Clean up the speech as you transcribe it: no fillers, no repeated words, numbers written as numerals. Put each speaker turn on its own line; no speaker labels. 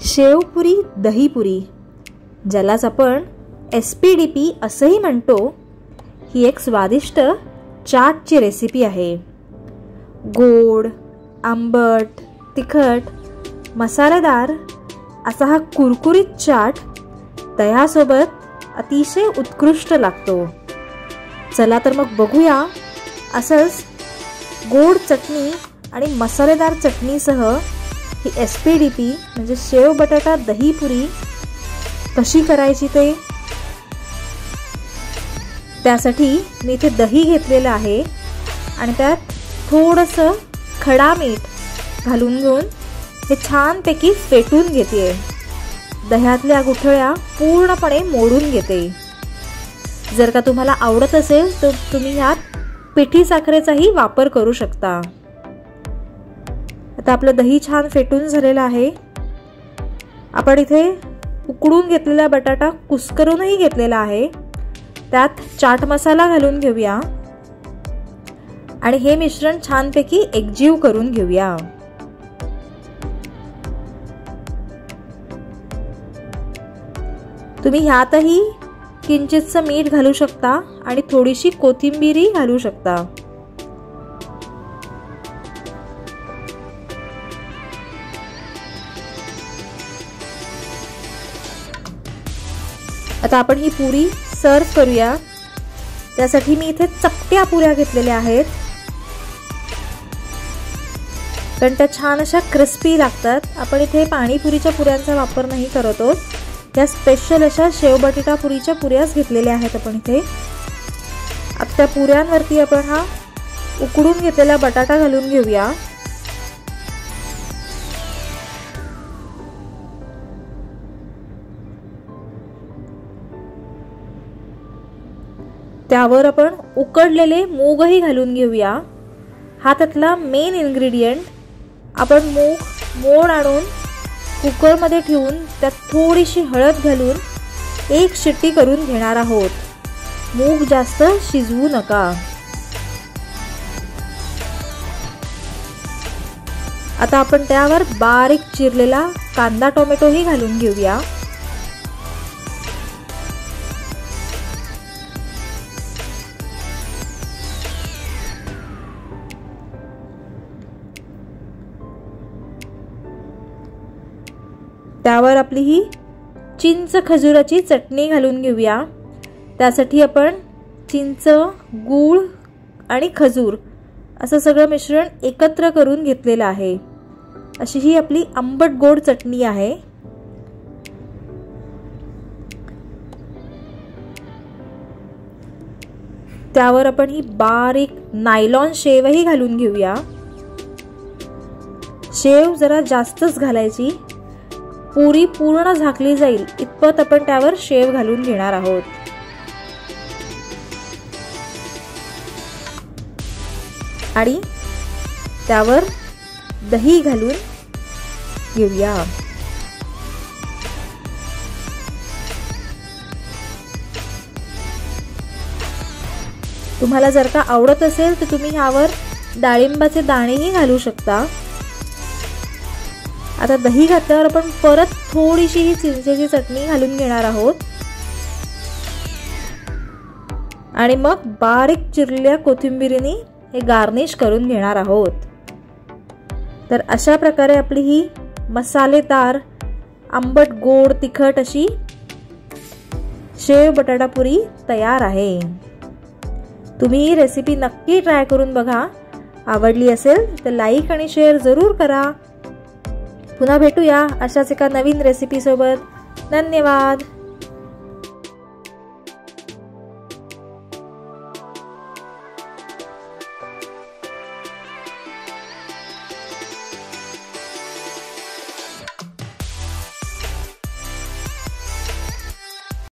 शेवपुरी दहीपुरी, ज्यालाच आपण SPDP असंही म्हणतो, ही एक स्वादिष्ट चाटची रेसिपी आहे. गोड, आंबट, तिखट, मसालेदार असा हा कुरकुरीत चाट दह्यासोबत अतिशय उत्कृष्ट लागतो. चला तर मग बघूया असंच गोड चटणी आणि मसालेदार चटणीसह ही SPDP म्हणजे शेव बटाटा दहीपुरी कशी करायची ते. त्यासाठी मी इथे दही घेतलेलं आहे आणि त्यात थोडंसं खडा मीठ घालून घेऊन हे छानपैकी फेटून घेते. दह्यातल्या गुठळ्या पूर्णपणे मोडून घेते. जर का तुम्हाला आवडत असेल तर तुम्ही यात पिठी साखरेचाही वापर करू शकता. आता आपलं दही छान फेटून झालेलं आहे. आपण इथे उकडून घेतलेला बटाटा कुस्करूनही घेतलेला आहे. त्यात चाट मसाला घालून घेऊया आणि हे मिश्रण छानपैकी एकजीव करून घेऊया. तुम्ही ह्यातही किंचितसं मीठ घालू शकता आणि थोडीशी कोथिंबीरही घालू शकता. आता आपण ही पुरी सर्व करूया. त्यासाठी मी इथे चपट्या पुऱ्या घेतलेल्या आहेत, कारण त्या छान अशा क्रिस्पी लागतात. आपण इथे पाणीपुरीच्या पुऱ्यांचा वापर नाही करत आहोत. या स्पेशल अशा शेव बटाटा पुरीच्या पुऱ्याच घेतलेल्या आहेत आपण इथे. आता त्या पुऱ्यांवरती आपण हा उकडून घेतलेला बटाटा घालून घेऊया. त्यावर आपण उकडलेले मूगही घालून घेऊया. हा त्यातला मेन इन्ग्रेडियंट. आपण मूग मोड आणून कुकरमध्ये ठेवून त्यात थोडीशी हळद घालून एक शिट्टी करून घेणार आहोत. मूग जास्त शिजवू नका. आता आपण त्यावर बारीक चिरलेला कांदा टोमॅटोही घालून घेऊया. त्यावर आपली ही चिंच खजुराची चटणी घालून घेऊया. त्यासाठी आपण चिंच, गूळ आणि खजूर असं सगळं मिश्रण एकत्र करून घेतलेलं आहे. अशी ही आपली आंबट गोड चटणी आहे. त्यावर आपण ही बारीक नायलॉन शेवही घालून घेऊया. शेव जरा जास्तच घालायची, पुरी पूर्ण झाकली जाईल इतपत आपण त्यावर शेव घालून घेणार आहोत. आणि त्यावर दही घालून घेऊया. तुम्हाला जर का आवडत असेल तर तुम्ही ह्यावर डाळिंबाचे दाणेही घालू शकता. आता दही घातल्यावर आपण परत थोडीशी ही चिंचेची चटणी घालून घेणार आहोत आणि मग बारीक चिरलेल्या कोथिंबीरीने हे गार्निश करून घेणार आहोत. तर अशा प्रकारे आपली ही मसालेदार आंबट गोड तिखट अशी शेव बटाटा पुरी तयार आहे. तुम्ही ही रेसिपी नक्की ट्राय करून बघा. आवडली असेल तर लाईक आणि शेअर जरूर करा. पुन्हा भेटूया अशाच एका नवीन रेसिपी सोबत. धन्यवाद.